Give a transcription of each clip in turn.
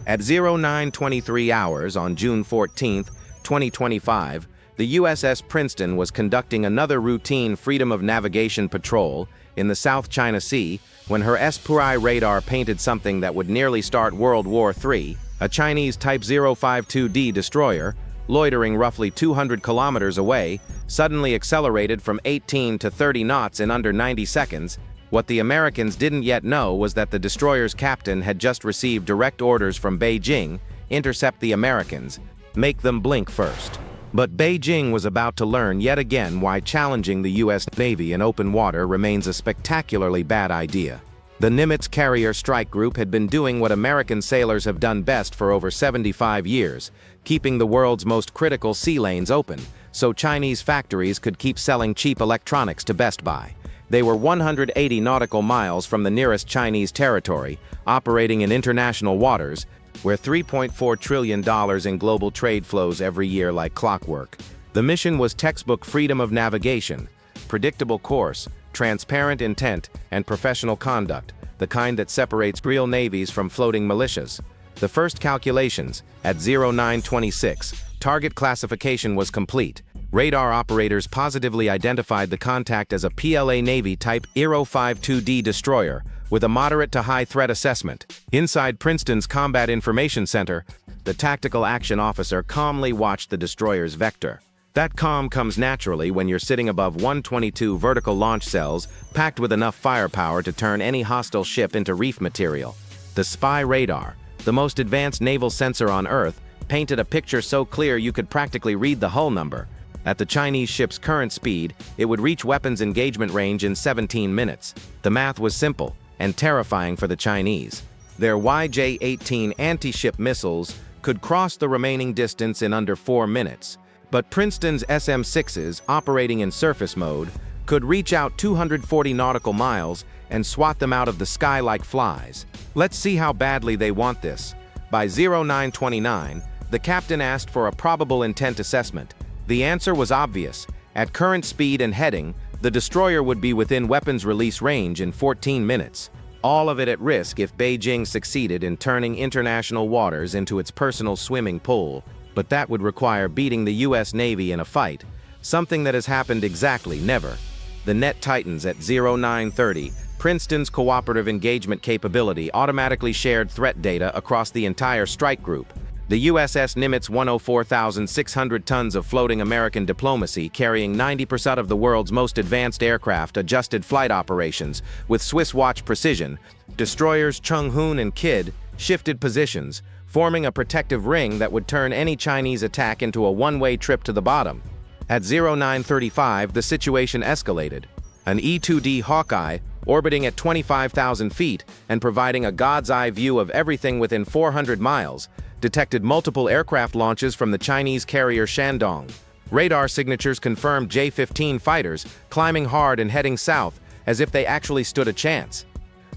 At 0923 hours on June 14, 2025, the USS Princeton was conducting another routine freedom of navigation patrol in the South China Sea when her SPI radar painted something that would nearly start World War III, a Chinese Type 052D destroyer, loitering roughly 200 kilometers away, suddenly accelerated from 18 to 30 knots in under 90 seconds. What the Americans didn't yet know was that the destroyer's captain had just received direct orders from Beijing: intercept the Americans, make them blink first. But Beijing was about to learn yet again why challenging the U.S. Navy in open water remains a spectacularly bad idea. The Nimitz carrier strike group had been doing what American sailors have done best for over 75 years, keeping the world's most critical sea lanes open, so Chinese factories could keep selling cheap electronics to Best Buy. They were 180 nautical miles from the nearest Chinese territory, operating in international waters, where $3.4 trillion in global trade flows every year like clockwork. The mission was textbook freedom of navigation, predictable course, transparent intent, and professional conduct, the kind that separates real navies from floating militias. The first calculations, at 0926, target classification was complete. Radar operators positively identified the contact as a PLA Navy Type 052D destroyer, with a moderate to high threat assessment. Inside Princeton's Combat Information Center, the tactical action officer calmly watched the destroyer's vector. That calm comes naturally when you're sitting above 122 vertical launch cells, packed with enough firepower to turn any hostile ship into reef material. The spy radar, the most advanced naval sensor on Earth, painted a picture so clear you could practically read the hull number. At the Chinese ship's current speed, it would reach weapons engagement range in 17 minutes. The math was simple and terrifying for the Chinese. Their YJ-18 anti-ship missiles could cross the remaining distance in under 4 minutes. But Princeton's SM-6s, operating in surface mode, could reach out 240 nautical miles and swat them out of the sky like flies. Let's see how badly they want this. By 0929, the captain asked for a probable intent assessment. The answer was obvious. At current speed and heading, the destroyer would be within weapons release range in 14 minutes. All of it at risk if Beijing succeeded in turning international waters into its personal swimming pool. But that would require beating the U.S. Navy in a fight, something that has happened exactly never. The net tightens at 0930. Princeton's cooperative engagement capability automatically shared threat data across the entire strike group. The USS Nimitz 104,600 tons of floating American diplomacy, carrying 90% of the world's most advanced aircraft, adjusted flight operations with Swiss watch precision. Destroyers Changchun and Kidd shifted positions, forming a protective ring that would turn any Chinese attack into a one-way trip to the bottom. At 0935, the situation escalated. An E-2D Hawkeye, orbiting at 25,000 feet and providing a god's eye view of everything within 400 miles, detected multiple aircraft launches from the Chinese carrier Shandong. Radar signatures confirmed J-15 fighters climbing hard and heading south, as if they actually stood a chance.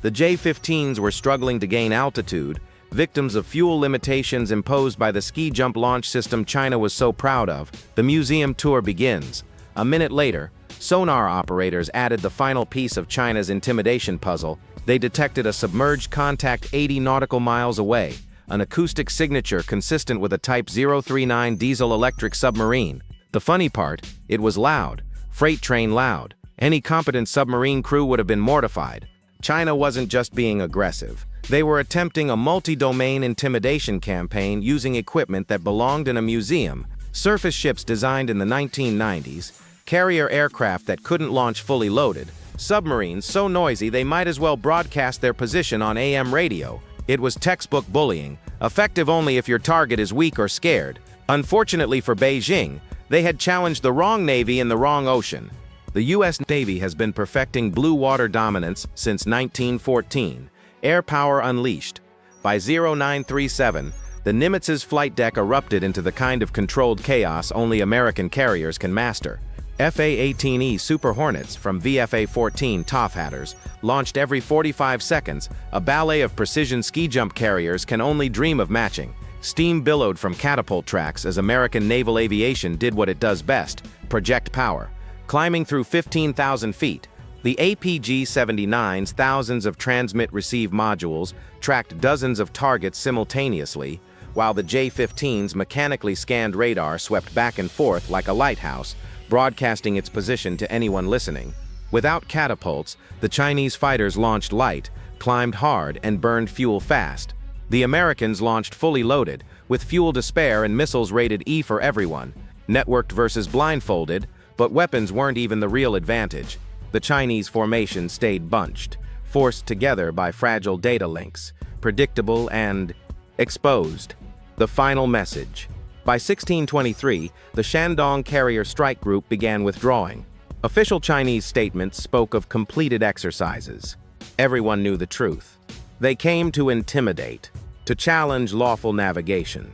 The J-15s were struggling to gain altitude, victims of fuel limitations imposed by the ski jump launch system China was so proud of. The museum tour begins. A minute later, sonar operators added the final piece of China's intimidation puzzle. They detected a submerged contact 80 nautical miles away, an acoustic signature consistent with a Type 039 diesel-electric submarine. The funny part, it was loud, freight train loud. Any competent submarine crew would have been mortified. China wasn't just being aggressive. They were attempting a multi-domain intimidation campaign using equipment that belonged in a museum, surface ships designed in the 1990s, carrier aircraft that couldn't launch fully loaded, submarines so noisy they might as well broadcast their position on AM radio. It was textbook bullying, effective only if your target is weak or scared. Unfortunately for Beijing, they had challenged the wrong navy in the wrong ocean. The U.S. Navy has been perfecting blue water dominance since 1914, air power unleashed. By 0937, the Nimitz's flight deck erupted into the kind of controlled chaos only American carriers can master. FA-18E Super Hornets from VFA-14 Toff Hatters, launched every 45 seconds, a ballet of precision ski jump carriers can only dream of matching. Steam billowed from catapult tracks as American naval aviation did what it does best: project power. Climbing through 15,000 feet, The APG-79's thousands of transmit-receive modules tracked dozens of targets simultaneously, while the J-15's mechanically scanned radar swept back and forth like a lighthouse, broadcasting its position to anyone listening. Without catapults, the Chinese fighters launched light, climbed hard, and burned fuel fast. The Americans launched fully loaded, with fuel to spare and missiles rated E for everyone. Networked versus blindfolded, but weapons weren't even the real advantage. The Chinese formation stayed bunched, forced together by fragile data links, predictable and exposed. The final message. By 1623, the Shandong Carrier Strike Group began withdrawing. Official Chinese statements spoke of completed exercises. Everyone knew the truth. They came to intimidate, to challenge lawful navigation,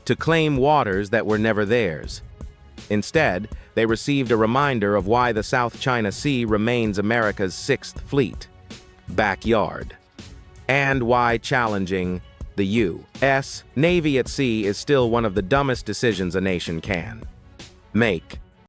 to claim waters that were never theirs. Instead, they received a reminder of why the South China Sea remains America's sixth fleet backyard, and why challenging the U.S. Navy at sea is still one of the dumbest decisions a nation can make.